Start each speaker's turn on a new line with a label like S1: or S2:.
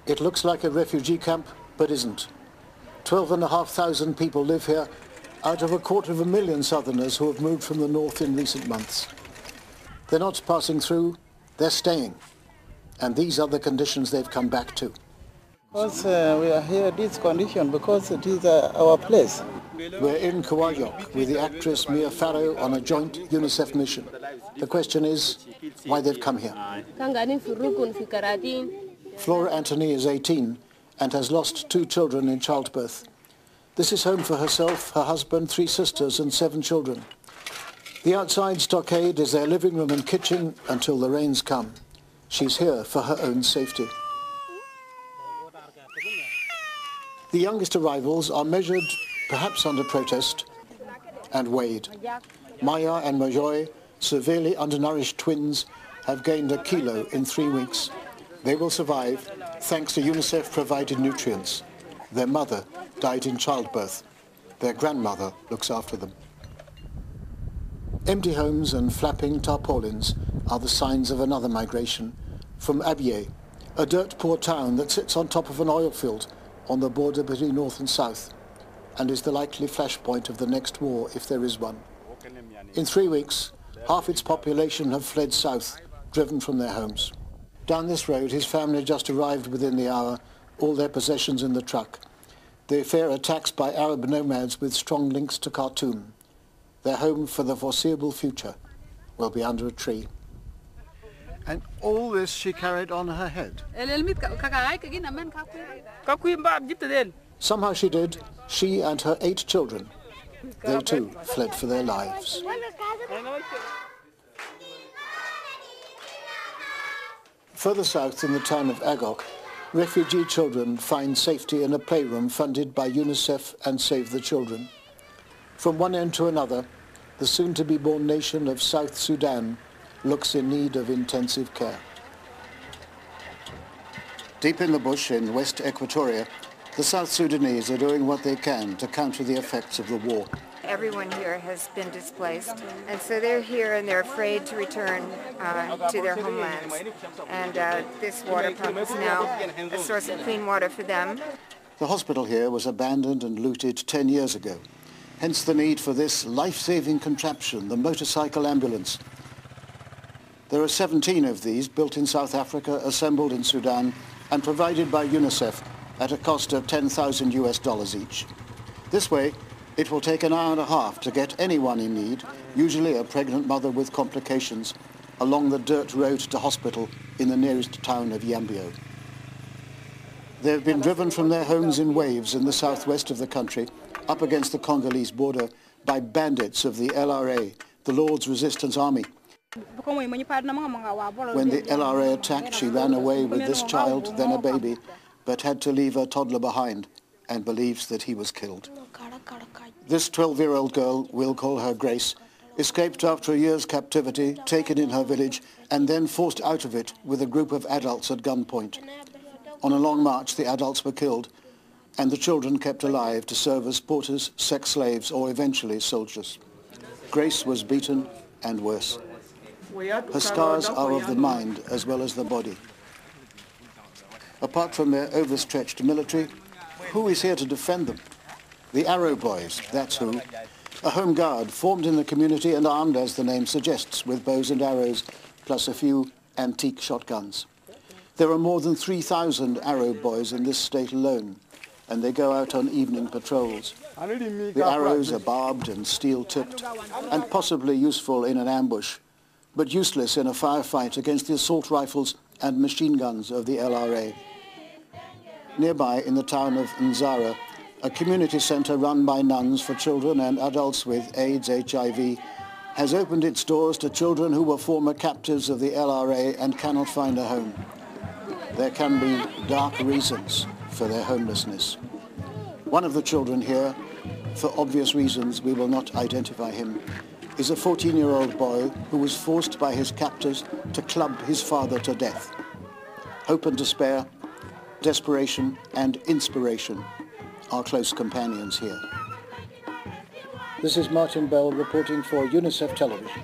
S1: It looks like a refugee camp, but isn't. 12,500 people live here, out of 250,000 Southerners who have moved from the north in recent months. They're not passing through, they're staying. And these are the conditions they've come back to.
S2: Because we are here in this condition because it is our place.
S1: We're in Kawajok with the actress Mia Farrow on a joint Unicef mission. The question is why they've come here. Flora Anthony is 18 and has lost 2 children in childbirth. This is home for herself, her husband, 3 sisters and 7 children. The outside stockade is their living room and kitchen until the rains come. She's here for her own safety. The youngest arrivals are measured, perhaps under protest, and weighed. Maya and Mojoy, severely undernourished twins, have gained 1 kilo in 3 weeks. They will survive thanks to UNICEF-provided nutrients. Their mother died in childbirth. Their grandmother looks after them. Empty homes and flapping tarpaulins are the signs of another migration from Abyei, a dirt-poor town that sits on top of an oil field on the border between north and south, and is the likely flashpoint of the next war if there is one. In 3 weeks, half its population have fled south, driven from their homes. Down this road, his family just arrived within the hour, all their possessions in the truck. They fear attacks by Arab nomads with strong links to Khartoum. Their home for the foreseeable future will be under a tree. And all this she carried on her head. Somehow she did, she and her 8 children. They too fled for their lives. Further south in the town of Agok, refugee children find safety in a playroom funded by UNICEF and Save the Children. From one end to another, the soon-to-be-born nation of South Sudan looks in need of intensive care. Deep in the bush in West Equatoria, the South Sudanese are doing what they can to counter the effects of the war.
S3: Everyone here has been displaced, and so they're here and they're afraid to return to their homelands. And this water pump is now a source of clean water for them.
S1: The hospital here was abandoned and looted 10 years ago. Hence the need for this life-saving contraption, the motorcycle ambulance. There are 17 of these built in South Africa, assembled in Sudan, and provided by UNICEF at a cost of $10,000 each. This way, it will take an hour and a half to get anyone in need, usually a pregnant mother with complications, along the dirt road to hospital in the nearest town of Yambio. They've been driven from their homes in waves in the southwest of the country, up against the Congolese border, by bandits of the LRA, the Lord's Resistance Army. When the LRA attacked, she ran away with this child, then a baby, but had to leave her toddler behind and believes that he was killed. This 12-year-old girl, we'll call her Grace, escaped after a year's captivity, taken in her village, and then forced out of it with a group of adults at gunpoint. On a long march, the adults were killed, and the children kept alive to serve as porters, sex slaves, or eventually soldiers. Grace was beaten and worse. Her scars are of the mind as well as the body. Apart from their overstretched military, who is here to defend them? The Arrow Boys, that's who. A home guard formed in the community and armed, as the name suggests, with bows and arrows, plus a few antique shotguns. There are more than 3,000 Arrow Boys in this state alone, and they go out on evening patrols. The arrows are barbed and steel-tipped, and possibly useful in an ambush, but useless in a firefight against the assault rifles and machine guns of the LRA. Nearby, in the town of Nzara, a community centre run by nuns for children and adults with AIDS, HIV, has opened its doors to children who were former captives of the LRA and cannot find a home. There can be dark reasons for their homelessness. One of the children here, for obvious reasons we will not identify him, is a 14-year-old boy who was forced by his captors to club his father to death. Hope and despair, desperation and inspiration are close companions here. This is Martin Bell reporting for UNICEF Television.